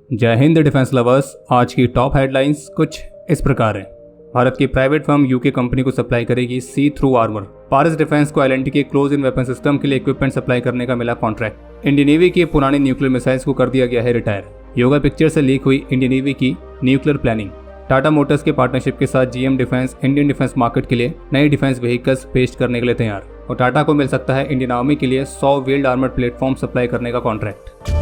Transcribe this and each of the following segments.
जय Hind defence lovers. आज की टॉप हेडलाइंस कुछ इस प्रकार हैं। भारत की प्राइवेट फर्म यूके कंपनी को सप्लाई करेगी सी थ्रू आर्मर। पारस डिफेंस को एलएनटी के क्लोज इन वेपन सिस्टम के लिए इक्विपमेंट सप्लाई करने का मिला कॉन्ट्रैक्ट। इंडियन नेवी की पुरानी न्यूक्लियर मिसाइल्स को कर दिया गया है रिटायर। योगा पिक्चर से लीक हुई इंडियन नेवी की न्यूक्लियर प्लानिंग। टाटा मोटर्स के पार्टनरशिप के साथ GM defence Indian defence market के लिए नए डिफेंस व्हीकल्स पेश करने के लिए तैयार। और टाटा को मिल सकता है इंडियन आर्मी के लिए 100 व्हील्ड आर्मर प्लेटफॉर्म सप्लाई करने का कॉन्ट्रैक्ट।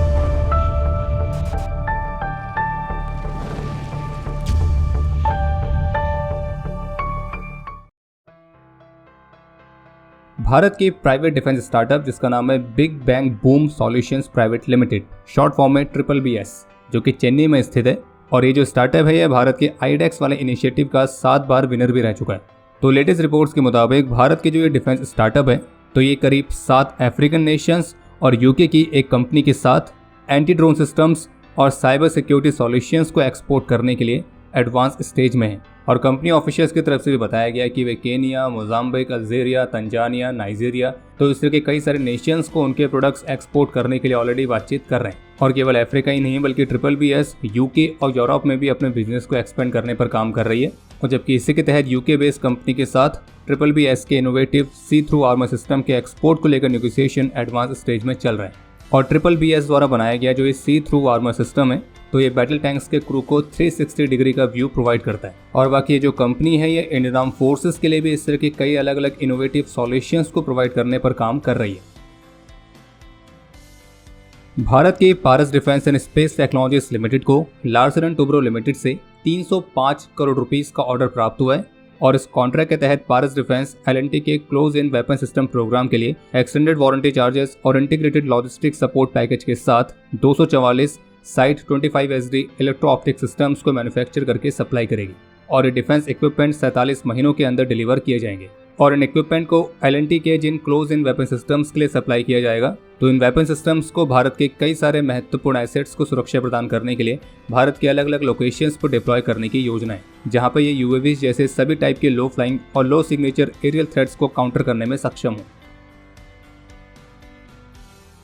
भारत की प्राइवेट डिफेंस स्टार्टअप जिसका नाम है big bang boom solutions private limited, short form में BBBS, जो कि चेन्नई में स्थित है। और ये जो स्टार्टअप है यह भारत के आईडेक्स वाले इनिशिएटिव का 7 बार विनर भी रह चुका है। तो लेटेस्ट रिपोर्ट्स के मुताबिक भारत के जो ये डिफेंस स्टार्टअप है तो ये करीब 7 अफ्रीकन नेशंस और यूके की एक कंपनी के साथ एंटी ड्रोन सिस्टम्स और साइबर सिक्योरिटी सॉल्यूशंस को एक्सपोर्ट करने के लिए एडवांस स्टेज में है। और कंपनी ऑफिशियल्स की तरफ से भी बताया गया कि वे Kenya, Mozambique, Algeria, Tanzania, Nigeria तो इस तरह के कई सारे नेशंस को उनके प्रोडक्ट्स एक्सपोर्ट करने के लिए ऑलरेडी बातचीत कर रहे हैं। और केवल अफ्रीका ही नहीं बल्कि BBBS यूके और यूरोप में भी अपने बिजनेस को एक्सपेंड करने पर काम कर रही है। और जबकि इसी के तहत यूके बेस्ड कंपनी के साथ BBBS के इनोवेटिव सी थ्रू आर्मर सिस्टम के एक्सपोर्ट को लेकर नेगोशिएशन एडवांस स्टेज में चल रहे हैं। और BBBS द्वारा बनाया गया जो ये सी थ्रू आर्मर सिस्टम है तो ये बैटल टैंक्स के क्रू को 360 डिग्री का व्यू प्रोवाइड करता है। और बाकी ये जो कंपनी है ये इंडियन आर्म फोर्सेस के लिए भी इस तरह के कई अलग अलग इनोवेटिव सॉल्यूशंस को प्रोवाइड करने पर काम कर रही है। भारत के Paras defence and space technologies limited को लार्सन एंड टुब्रो लिमिटेड से 305 करोड़ रुपीस का ऑर्डर प्राप्त हुआ है। और इस कॉन्ट्रैक्ट के तहत पारस डिफेंस एलएनटी के close in weapon system program के लिए एक्सटेंडेड वारंटी चार्जेस और इंटीग्रेटेड लॉजिस्टिक सपोर्ट पैकेज के साथ 244 site 25 SD electro optic systems को मैन्युफैक्चर करके सप्लाई करेगी। और ये डिफेंस इक्विपमेंट 47 महीनों के अंदर डिलीवर किए जाएंगे। और इन इक्विपमेंट को एलएनटी के जिन क्लोज इन वेपन सिस्टम्स के लिए सप्लाई किया जाएगा तो इन वेपन सिस्टम्स को भारत के कई सारे महत्वपूर्ण एसेट्स को सुरक्षा प्रदान करने के लिए भारत के अलग अलग लोकेशंस पर डिप्लॉय करने की योजना है, जहां पर ये यूएवी जैसे सभी टाइप के लो फ्लाइंग और लो सिग्नेचर एरियल थ्रेट्स को काउंटर करने में सक्षम हो।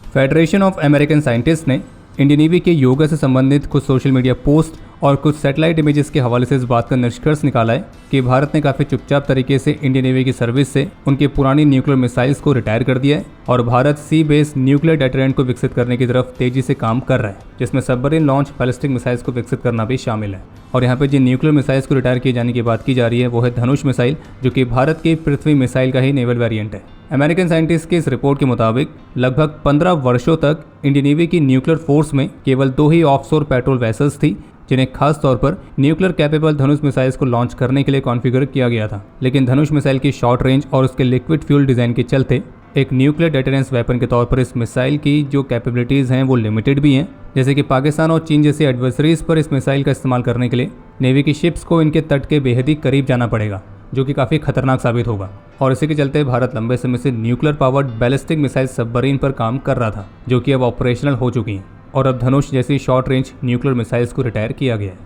फेडरेशन ऑफ अमेरिकन साइंटिस्ट ने इंडियन नेवी के योगा से संबंधित कुछ सोशल मीडिया पोस्ट और कुछ सैटेलाइट इमेजेस के हवाले से इस बात का निष्कर्ष निकाला है कि भारत ने काफ़ी चुपचाप तरीके से इंडियन नेवी की सर्विस से उनकी पुरानी न्यूक्लियर मिसाइल्स को रिटायर कर दिया है। और भारत सी बेस्ड न्यूक्लियर डेटरेंट को विकसित करने की तरफ तेजी से काम कर रहा है, जिसमें सबमरीन लॉन्च बैलिस्टिक मिसाइल्स को विकसित करना भी शामिल है। और यहाँ पे जिन न्यूक्लियर मिसाइल्स को रिटायर किए जाने की बात की जा रही है वो है धनुष मिसाइल, जो कि भारत की पृथ्वी मिसाइल का ही नेवल वेरिएंट है। अमेरिकन साइंटिस्ट की इस रिपोर्ट के मुताबिक लगभग 15 वर्षों तक इंडियन नेवी की न्यूक्लियर फोर्स में केवल 2 ही ऑफशोर पेट्रोल वेसल्स थी जिन्हें खास तौर पर न्यूक्लियर कैपेबल धनुष मिसाइल्स को लॉन्च करने के लिए कॉन्फ़िगर किया गया था। लेकिन धनुष मिसाइल की शॉर्ट रेंज और उसके लिक्विड फ्यूल डिज़ाइन के चलते एक न्यूक्लियर डेटरेंस वेपन के तौर पर इस मिसाइल की जो कैपेबिलिटीज़ हैं वो लिमिटेड भी हैं। जैसे कि पाकिस्तान और चीन जैसे एडवर्सरीज पर इस मिसाइल का इस्तेमाल करने के लिए नेवी की शिप्स को इनके तट के बेहद ही करीब जाना पड़ेगा, जो कि काफ़ी खतरनाक साबित होगा। और इसी के चलते भारत लंबे समय से nuclear powered ballistic missile submarine पर काम कर रहा था, जो कि अब ऑपरेशनल हो चुकी हैं। और अब धनुष जैसी शॉर्ट रेंज न्यूक्लियर मिसाइल्स को रिटायर किया गया है।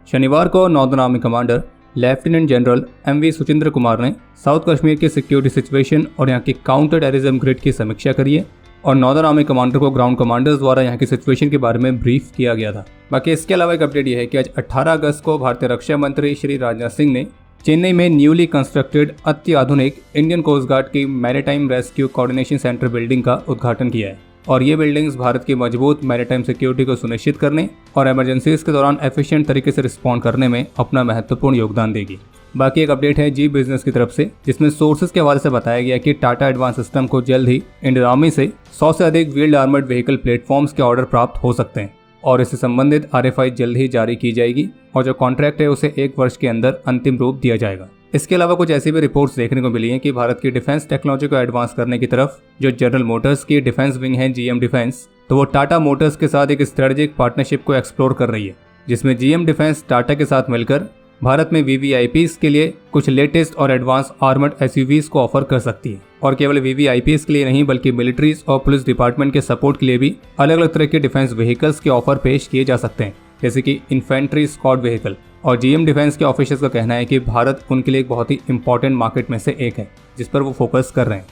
शनिवार को northern army commander lieutenant general MV Suchindra Kumar ने साउथ कश्मीर की सिक्योरिटी सिचुएशन और यहाँ की काउंटर टेररिज्म ग्रिड की समीक्षा करी है। और नॉर्दर्न आर्मी कमांडर को ग्राउंड कमांडर्स द्वारा यहाँ की सिचुएशन के बारे में ब्रीफ किया गया था। बाकी इसके अलावा एक अपडेट यह है कि आज 18 अगस्त को भारतीय रक्षा मंत्री श्री राजनाथ सिंह ने चेन्नई में न्यूली कंस्ट्रक्टेड अत्याधुनिक इंडियन कोस्ट गार्ड की maritime rescue coordination centre building का उद्घाटन किया है। और ये बिल्डिंग्स भारत की मजबूत मैरीटाइम सिक्योरिटी को सुनिश्चित करने और इमरजेंसीज के दौरान एफिशिएंट तरीके से रिस्पॉन्ड करने में अपना महत्वपूर्ण योगदान देगी। बाकी एक अपडेट है जी बिजनेस की तरफ से, जिसमें सोर्सेज के हवाले से बताया गया कि टाटा एडवांस सिस्टम को जल्द ही इंडियन आर्मी से 100 से अधिक व्हील्ड आर्मर्ड व्हीकल प्लेटफॉर्म्स के ऑर्डर प्राप्त हो सकते हैं। और इससे संबंधित RFI जल्द ही जारी की जाएगी और जो कॉन्ट्रैक्ट है उसे 1 वर्ष के अंदर अंतिम रूप दिया जाएगा। इसके अलावा कुछ ऐसी भी रिपोर्ट्स देखने को मिली हैं कि भारत की डिफेंस टेक्नोलॉजी को एडवांस करने की तरफ जो जनरल मोटर्स की डिफेंस विंग है GM डिफेंस, तो वो टाटा मोटर्स के साथ एक स्ट्रेटेजिक पार्टनरशिप को एक्सप्लोर कर रही है, जिसमें GM डिफेंस टाटा के साथ मिलकर भारत में VVIPs के लिए कुछ लेटेस्ट और एडवांस आर्मर्ड SUVs को ऑफर कर सकती है। और केवल VVIPs के लिए नहीं बल्कि मिलिट्रीज और पुलिस डिपार्टमेंट के सपोर्ट के लिए भी अलग अलग तरह के डिफेंस व्हीकल्स के ऑफर पेश किए जा सकते हैं, जैसे कि इन्फेंट्री स्क्वाड व्हीकल। और GM डिफेंस के ऑफिसर्स का कहना है कि भारत उनके लिए एक बहुत ही इंपॉर्टेंट मार्केट में से एक है जिस पर वो फोकस कर रहे हैं।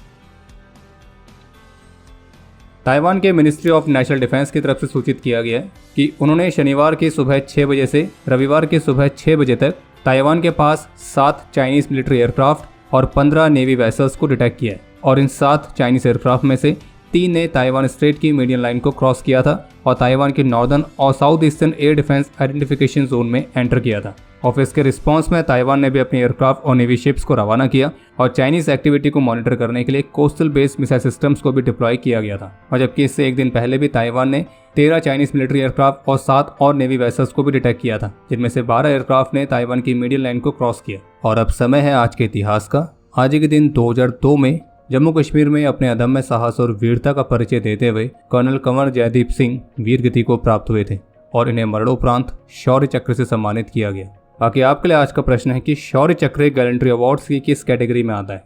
ताइवान के मिनिस्ट्री ऑफ नेशनल डिफेंस की तरफ से सूचित किया गया है कि उन्होंने शनिवार की सुबह 6 बजे से रविवार की सुबह 6 बजे तक ताइवान के पास 7 चाइनीज मिलिट्री एयरक्राफ्ट और 15 नेवी वेसल्स को डिटेक्ट किया है और इन 7 चाइनीज एयरक्राफ्ट में से 3 ने ताइवान स्ट्रेट की मीडियन लाइन को क्रॉस किया था और ताइवान के नॉर्दर्न और south eastern air defence identification zone में एंटर किया था। ऑफिस के रिस्पांस में ताइवान ने भी अपने एयरक्राफ्ट और नेवी शिप्स को रवाना किया और चाइनीज एक्टिविटी को मॉनिटर करने के लिए कोस्टल बेस्ड मिसाइल सिस्टम्स को भी डिप्लॉय किया गया था। और जबकि इससे एक दिन पहले भी ताइवान ने 13 चाइनीज मिलिट्री एयरक्राफ्ट और 7 और नेवी वेसल्स को भी डिटेक्ट किया था, जिनमें से 12 एयरक्राफ्ट ने ताइवान की मीडियन लाइन को क्रॉस किया। और अब समय है आज के इतिहास का। आज के दिन 2002 में जम्मू कश्मीर में अपने अदम्य साहस और वीरता का परिचय देते हुए कर्नल कंवर जयदीप सिंह वीर गति को प्राप्त हुए थे और इन्हें मरणोपरांत शौर्य चक्र से सम्मानित किया गया। बाकी आपके लिए आज का प्रश्न है कि शौर्य चक्र गैलेंट्री अवार्ड्स की किस कैटेगरी में आता है।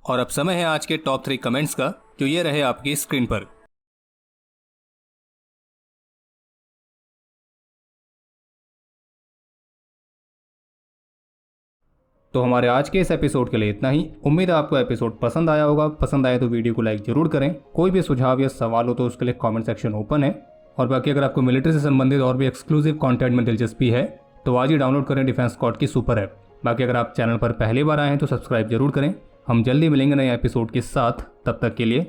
और अब समय है आज के टॉप 3 कमेंट्स का, जो ये रहे आपकी स्क्रीन पर। तो हमारे आज के इस एपिसोड के लिए इतना ही। उम्मीद है आपको एपिसोड पसंद आया होगा। पसंद आए तो वीडियो को लाइक जरूर करें। कोई भी सुझाव या सवाल हो तो उसके लिए कमेंट सेक्शन ओपन है। और बाकी अगर आपको मिलिट्री से संबंधित और भी एक्सक्लूसिव कंटेंट में दिलचस्पी है तो आज ही डाउनलोड करें डिफेंस स्क्वाड की सुपर ऐप। बाकी अगर आप चैनल पर पहली बार आए हैं तो सब्सक्राइब जरूर करें। हम जल्दी मिलेंगे नए एपिसोड के साथ, तब तक के लिए